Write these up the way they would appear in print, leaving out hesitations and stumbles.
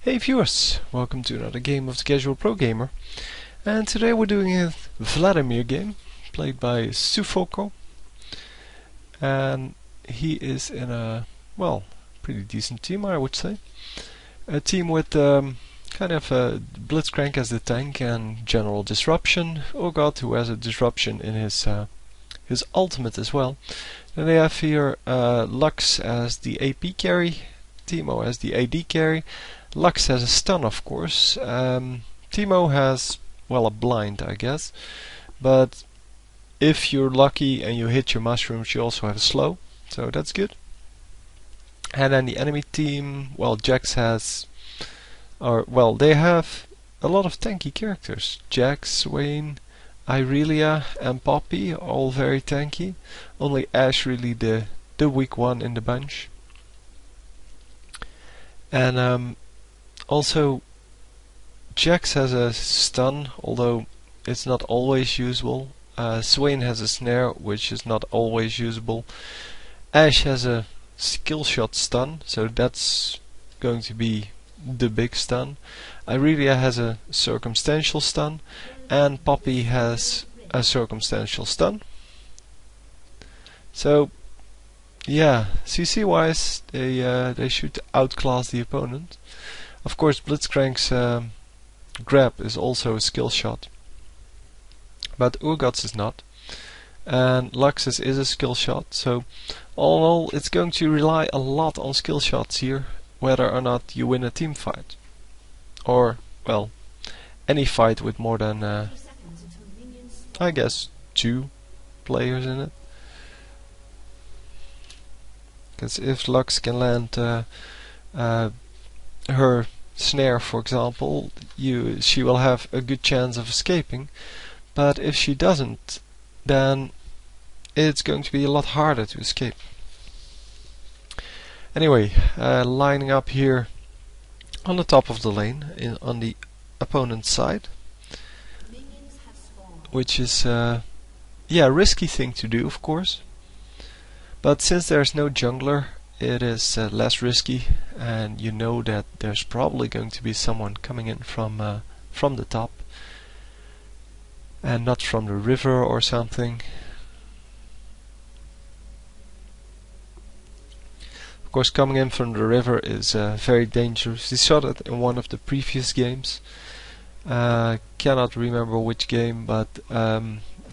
Hey viewers, welcome to another game of the Casual Pro Gamer. And today we're doing a Vladimir game, played by Sufoko. And he is in a, well, pretty decent team, I would say. A team with kind of Blitzcrank as the tank and General Disruption. Urgot, who has a disruption in his ultimate as well. Then they have here Lux as the AP carry, Teemo as the AD carry. Lux has a stun, of course. Teemo has, well, a blind, I guess. But if you're lucky and you hit your mushrooms, you also have a slow, so that's good. And then the enemy team, well, Jax has, they have a lot of tanky characters. Jax, Swain, Irelia, and Poppy, all very tanky. Only Ashe really the weak one in the bunch. And also, Jax has a stun, although it's not always usable. Swain has a snare, which is not always usable. Ashe has a skill shot stun, so that's going to be the big stun. Irelia has a circumstantial stun, and Poppy has a circumstantial stun. So, yeah, CC wise, they should outclass the opponent. Of course, Blitzcrank's grab is also a skill shot, but Urgot's is not, and Lux's is a skill shot. So, all in all, it's going to rely a lot on skill shots here, whether or not you win a team fight, or well, any fight with more than, I guess, 2 players in it. Because if Lux can land her snare, for example, she will have a good chance of escaping. But if she doesn't, then it's going to be a lot harder to escape. Anyway, lining up here on the top of the lane, on the opponent's side, which is a risky thing to do, of course. But since there's no jungler, it is less risky, and you know that there's probably going to be someone coming in from the top, and not from the river or something. Of course, coming in from the river is very dangerous. We saw that in one of the previous games. Cannot remember which game, but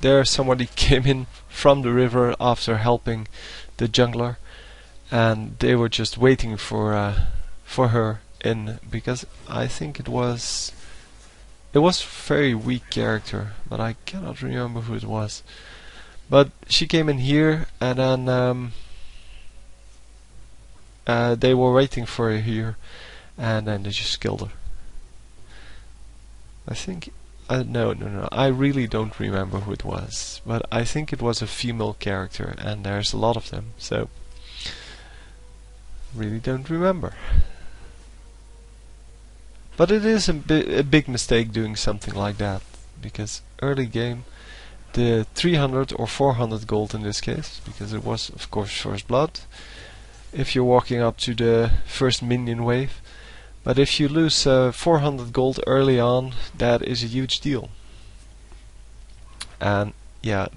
there somebody came in from the river after helping the jungler, and they were just waiting for her in, because I think it was a very weak character, but I cannot remember who it was. But she came in here, and then they were waiting for her here, and then they just killed her. I think no, I really don't remember who it was, but I think it was a female character, and there's a lot of them, so really don't remember. But it is a big mistake doing something like that, because early game, the 300 or 400 gold in this case, because it was of course first blood, if you're walking up to the first minion wave. But if you lose 400 gold early on, that is a huge deal. And yeah,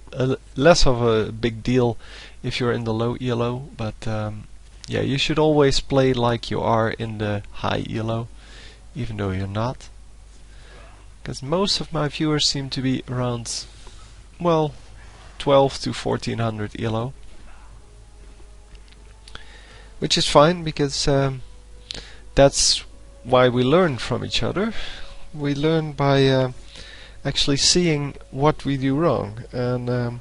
less of a big deal if you're in the low ELO, but yeah, you should always play like you are in the high ELO, even though you're not. Because most of my viewers seem to be around, well, 12 to 1400 ELO. Which is fine, because that's why we learn from each other. We learn by actually seeing what we do wrong, and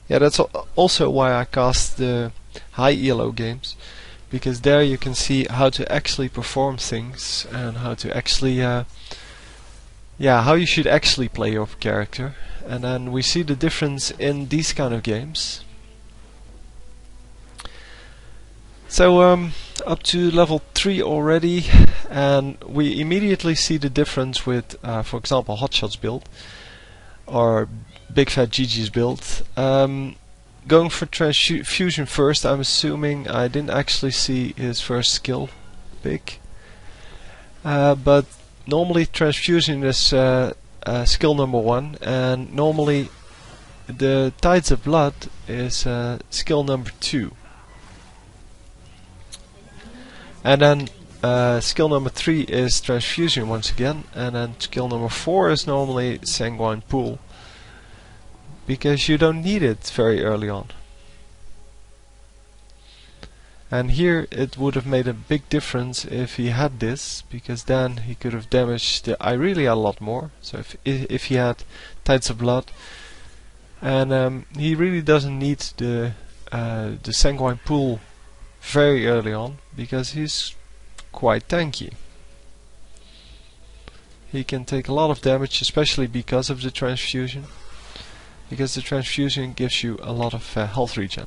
yeah, that's also why I cast the high ELO games, because there you can see how to actually perform things, and how to actually how you should actually play your character. And then we see the difference in these kind of games. So up to level 3 already, and we immediately see the difference with, for example, Hotshot's build, or Big Fat Gigi's build. Going for Transfusion first, I'm assuming I didn't actually see his first skill, Big. but normally Transfusion is skill number 1, and normally the Tides of Blood is skill number 2. And then skill number 3 is Transfusion once again, and then skill number 4 is normally Sanguine Pool, because you don't need it very early on. And here it would have made a big difference if he had this, because then he could have damaged the Irelia a lot more. So if he had Tides of Blood, and he really doesn't need the Sanguine Pool very early on, because he's quite tanky. He can take a lot of damage, especially because of the Transfusion, because the Transfusion gives you a lot of health regen.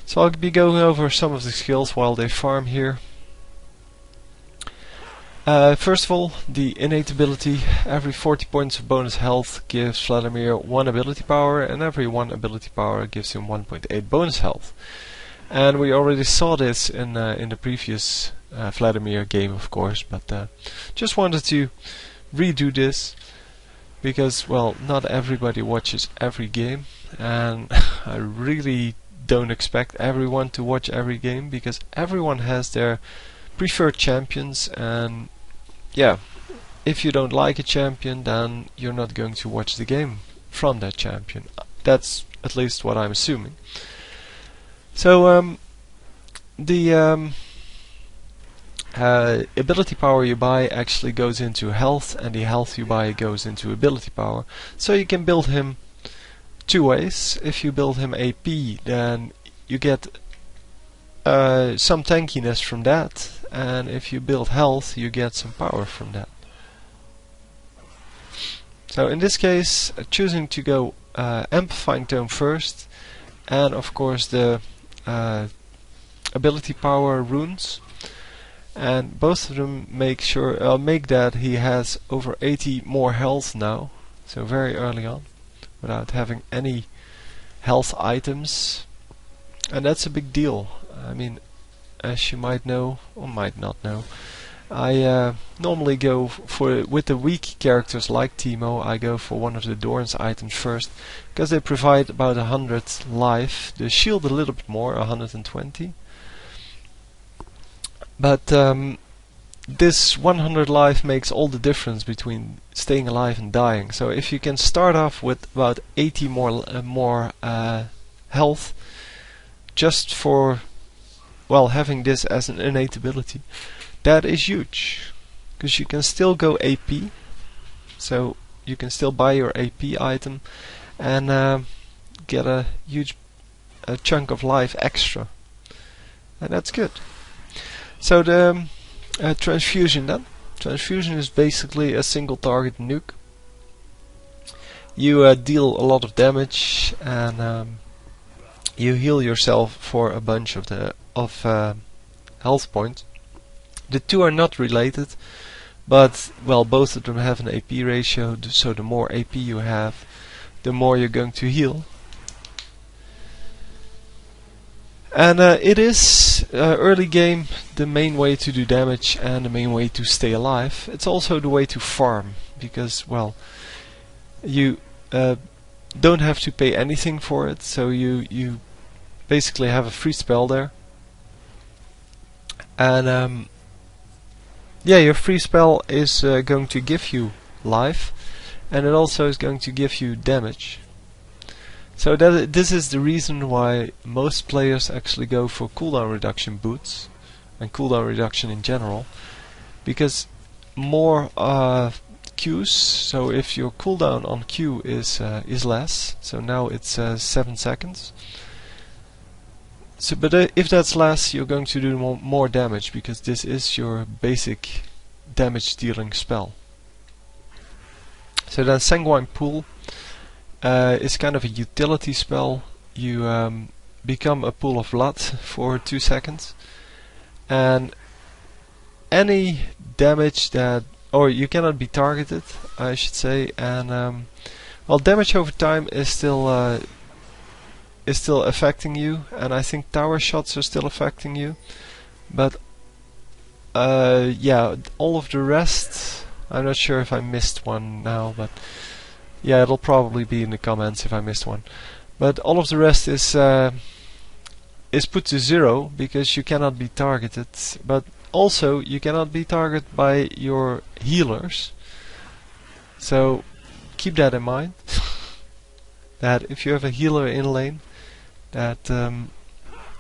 So I'll be going over some of the skills while they farm here. First of all, the innate ability. Every 40 points of bonus health gives Vladimir 1 ability power, and every 1 ability power gives him 1.8 bonus health. And we already saw this in the previous Vladimir game, of course, but just wanted to redo this, because, well, not everybody watches every game, and I really don't expect everyone to watch every game, because everyone has their preferred champions, and yeah, if you don't like a champion, then you're not going to watch the game from that champion. That's at least what I'm assuming. So the ability power you buy actually goes into health, and the health you buy goes into ability power. So you can build him two ways. If you build him AP, then you get some tankiness from that, and if you build health, you get some power from that. So in this case, choosing to go Amplifying Tome first, and of course the ability power runes, and both of them make that he has over 80 more health now, so very early on, without having any health items, and that's a big deal. I mean, as you might know or might not know, I normally go for, with the weak characters like Teemo, I go for one of the Doran's items first, because they provide about 100 life, the shield a little bit more, 120. But this 100 life makes all the difference between staying alive and dying. So if you can start off with about 80 more health, just for, well, having this as an innate ability, that is huge, because you can still go AP, so you can still buy your AP item and get a huge chunk of life extra, and that's good. So the Transfusion then. Transfusion is basically a single target nuke. You deal a lot of damage, and you heal yourself for a bunch of health points. The two are not related, but, well, both of them have an AP ratio, so the more AP you have, the more you're going to heal. And it is early game the main way to do damage and the main way to stay alive. It's also the way to farm, because, well, you don't have to pay anything for it, so you basically have a free spell there. And yeah, your free spell is going to give you life, and it also is going to give you damage. So this is the reason why most players actually go for cooldown reduction boots and cooldown reduction in general, because more Qs. So if your cooldown on Q is less, so now it's 7 seconds. So, but if that's less, you're going to do more damage, because this is your basic damage dealing spell. So then Sanguine Pool is kind of a utility spell. You become a pool of blood for 2 seconds, and any damage that, or you cannot be targeted, I should say, and well, damage over time is still affecting you, and I think tower shots are still affecting you, but Yeah, all of the rest, I'm not sure if I missed one now, but yeah, it'll probably be in the comments if I missed one. But all of the rest is put to 0 because you cannot be targeted, but also you cannot be targeted by your healers. So keep that in mind. That if you have a healer in lane, that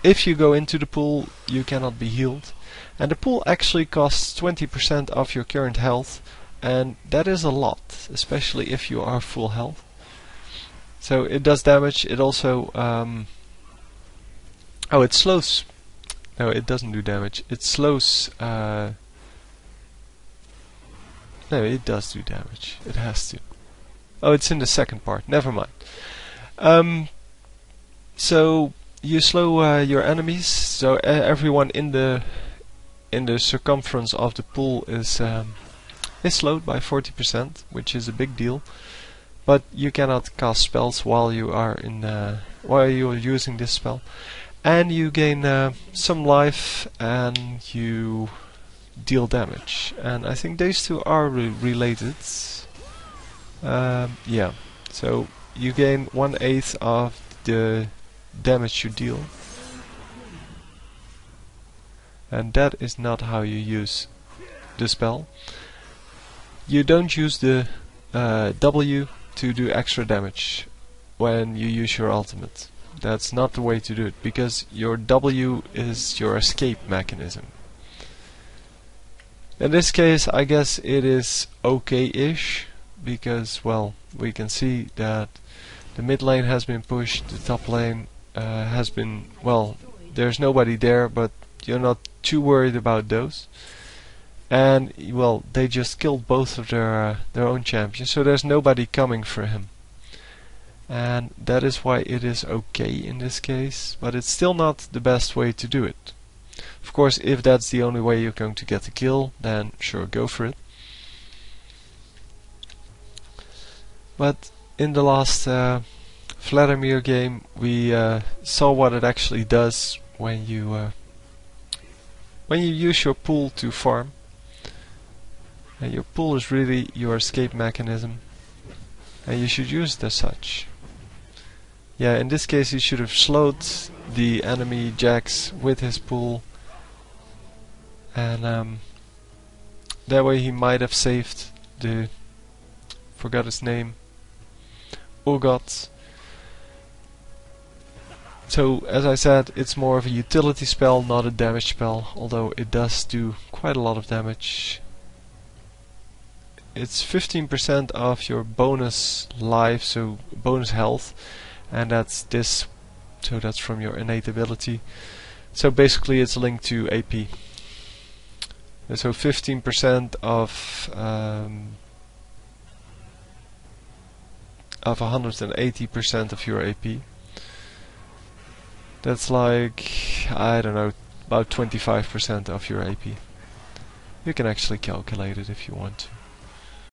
if you go into the pool you cannot be healed. And the pool actually costs 20% of your current health, and that is a lot, especially if you are full health. So it does damage. It also oh, it slows. No, it doesn't do damage. It slows. No, it does do damage. It has to. Oh, it's in the second part. Never mind. So you slow your enemies. So everyone in the circumference of the pool is slowed by 40%, which is a big deal. But you cannot cast spells while you are while you are using this spell, and you gain some life and you deal damage. And I think these two are related. Yeah, so you gain 1/8 of the damage you deal, and that is not how you use the spell. You don't use the W to do extra damage when you use your ultimate. That's not the way to do it, because your W is your escape mechanism. In this case, I guess it is okay-ish, because, well, we can see that the mid lane has been pushed, the top lane has been, well, there's nobody there, but you're not too worried about those. And, well, they just killed both of their own champions, so there's nobody coming for him. And that is why it is okay in this case, but it's still not the best way to do it. Of course, if that's the only way you're going to get the kill, then sure, go for it. But in the last Vladimir game, we saw what it actually does when you use your pool to farm. And your pool is really your escape mechanism, and you should use it as such. Yeah, in this case he should have slowed the enemy Jax with his pool, and that way he might have saved the, forgot his name, Urgot. So as I said, it's more of a utility spell, not a damage spell, although it does do quite a lot of damage. It's 15% of your bonus life, so bonus health, and that's this, so that's from your innate ability. So basically it's linked to AP. And so 15% of 180% of your AP. That's like, I don't know, about 25% of your AP. You can actually calculate it if you want to.